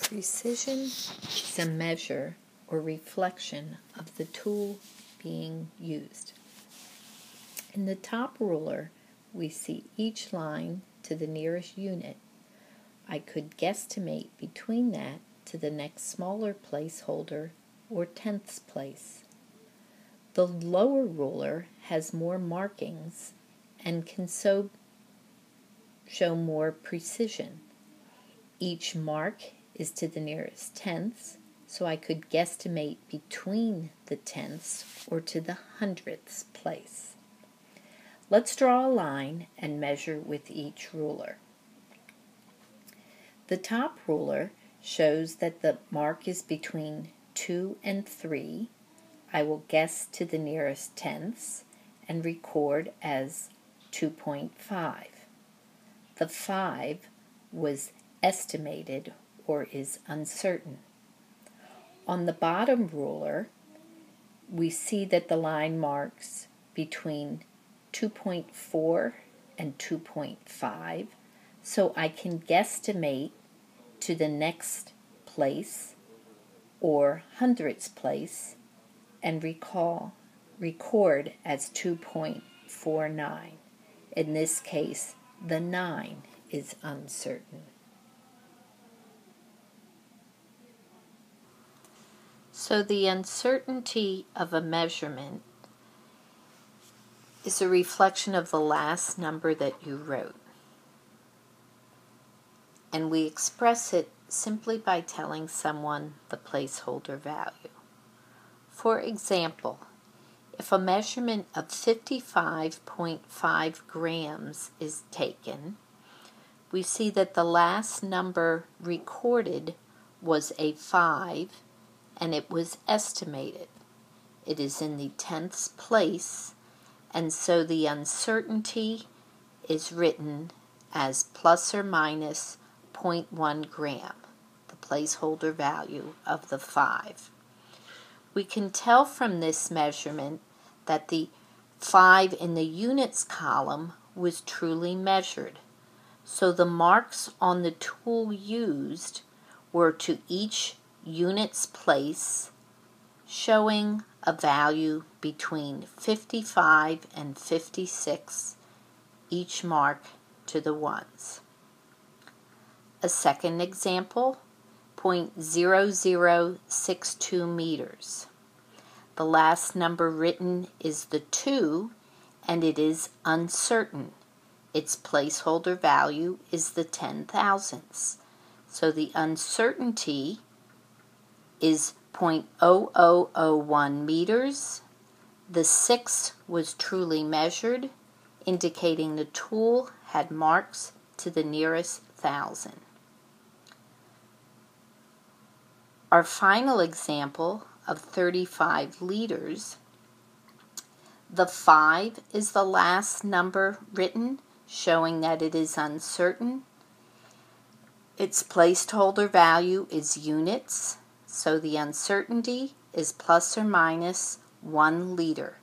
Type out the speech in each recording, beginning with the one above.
Precision is a measure or reflection of the tool being used. In the top ruler, we see each line to the nearest unit. I could guesstimate between that to the next smaller placeholder or tenths place. The lower ruler has more markings and can show more precision. Each mark is to the nearest tenths, so I could guesstimate between the tenths or to the hundredths place. Let's draw a line and measure with each ruler. The top ruler shows that the mark is between 2 and 3. I will guess to the nearest tenths and record as 2.5. The 5 was estimated or is uncertain. On the bottom ruler, we see that the line marks between 2.4 and 2.5, so I can guesstimate to the next place or hundredths place and record as 2.49. In this case, the 9 is uncertain. So the uncertainty of a measurement is a reflection of the last number that you wrote. And we express it simply by telling someone the placeholder value. For example, if a measurement of 55.5 grams is taken, we see that the last number recorded was a 5 and it was estimated. It is in the tenths place, and so the uncertainty is written as plus or minus 0.1 gram, the placeholder value of the 5. We can tell from this measurement that the 5 in the units column was truly measured. So the marks on the tool used were to each units place, showing a value between 55 and 56, each mark to the ones. A second example, 0.0062 meters. The last number written is the 2, and it is uncertain. Its placeholder value is the 10,000ths. So the uncertainty is 0.0001 meters. The 6 was truly measured, indicating the tool had marks to the nearest 1,000. Our final example of 35 liters, the 5 is the last number written, showing that it is uncertain. Its placeholder value is units, so the uncertainty is plus or minus 1 liter.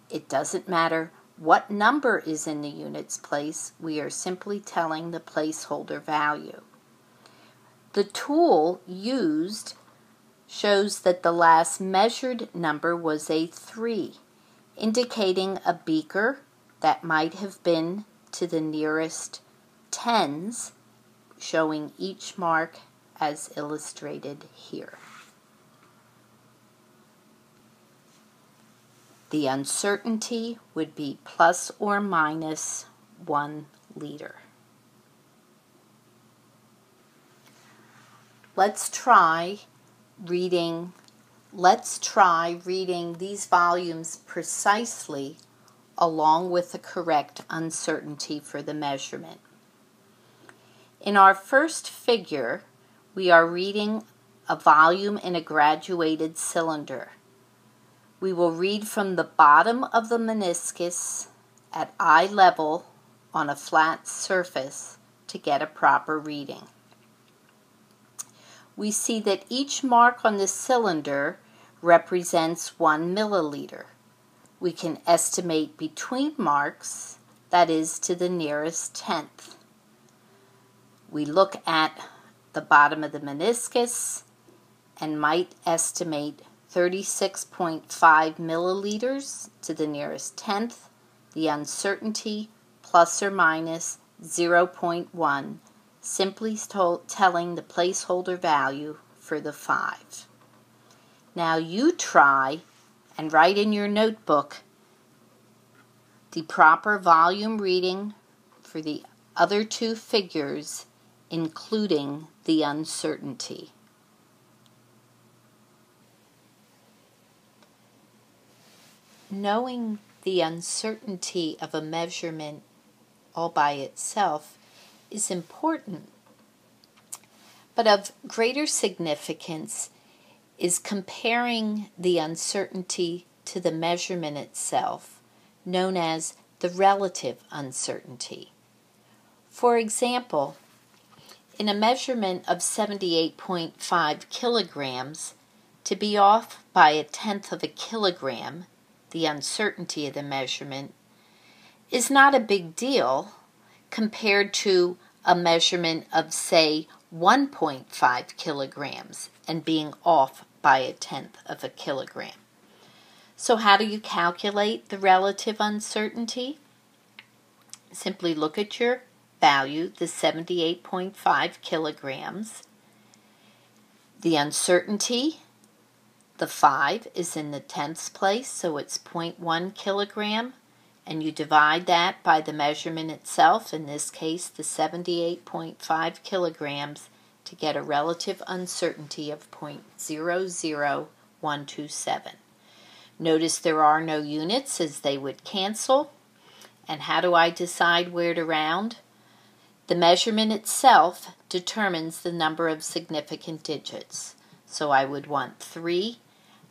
It doesn't matter what number is in the units place, we are simply telling the placeholder value. The tool used shows that the last measured number was a 3, indicating a beaker that might have been to the nearest tens, showing each mark as illustrated here. The uncertainty would be plus or minus 1 liter. Let's try reading these volumes precisely along with the correct uncertainty for the measurement. In our first figure, we are reading a volume in a graduated cylinder. We will read from the bottom of the meniscus at eye level on a flat surface to get a proper reading. We see that each mark on the cylinder represents 1 milliliter. We can estimate between marks, that is to the nearest tenth. We look at the bottom of the meniscus and might estimate 36.5 milliliters to the nearest tenth, the uncertainty plus or minus 0.1, simply telling the placeholder value for the 5. Now you try and write in your notebook the proper volume reading for the other two figures, including the uncertainty. Knowing the uncertainty of a measurement all by itself is important, but of greater significance is comparing the uncertainty to the measurement itself, known as the relative uncertainty. For example, in a measurement of 78.5 kilograms, to be off by a tenth of a kilogram, the uncertainty of the measurement, is not a big deal compared to a measurement of, say, 1.5 kilograms and being off by a tenth of a kilogram. So how do you calculate the relative uncertainty? Simply look at your value, the 78.5 kilograms. The uncertainty, the 5 is in the tenths place, so it's 0.1 kilogram, and you divide that by the measurement itself, in this case the 78.5 kilograms, to get a relative uncertainty of 0.00127. Notice there are no units as they would cancel. And how do I decide where to round? The measurement itself determines the number of significant digits. So I would want 3,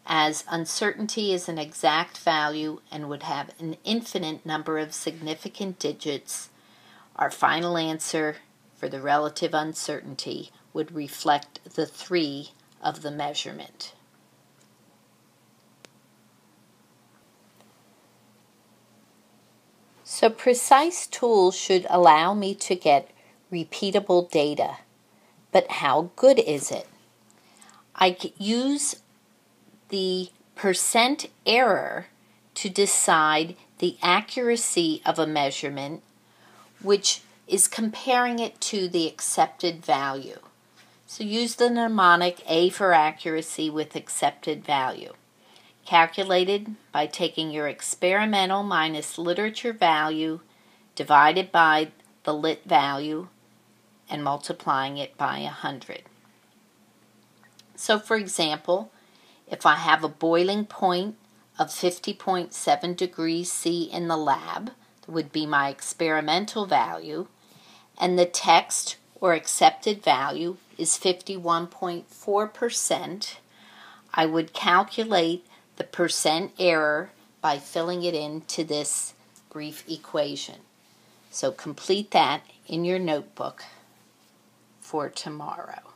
as uncertainty is an exact value and would have an infinite number of significant digits. Our final answer for the relative uncertainty would reflect the 3 of the measurement. So precise tools should allow me to get repeatable data. But how good is it? I use the percent error to decide the accuracy of a measurement, which is comparing it to the accepted value. So use the mnemonic A for accuracy with accepted value. Calculated by taking your experimental minus literature value divided by the lit value and multiplying it by 100. So for example, if I have a boiling point of 50.7 degrees C in the lab, that would be my experimental value, and the text or accepted value is 51.4%, I would calculate the percent error by filling it into this brief equation. So complete that in your notebook for tomorrow.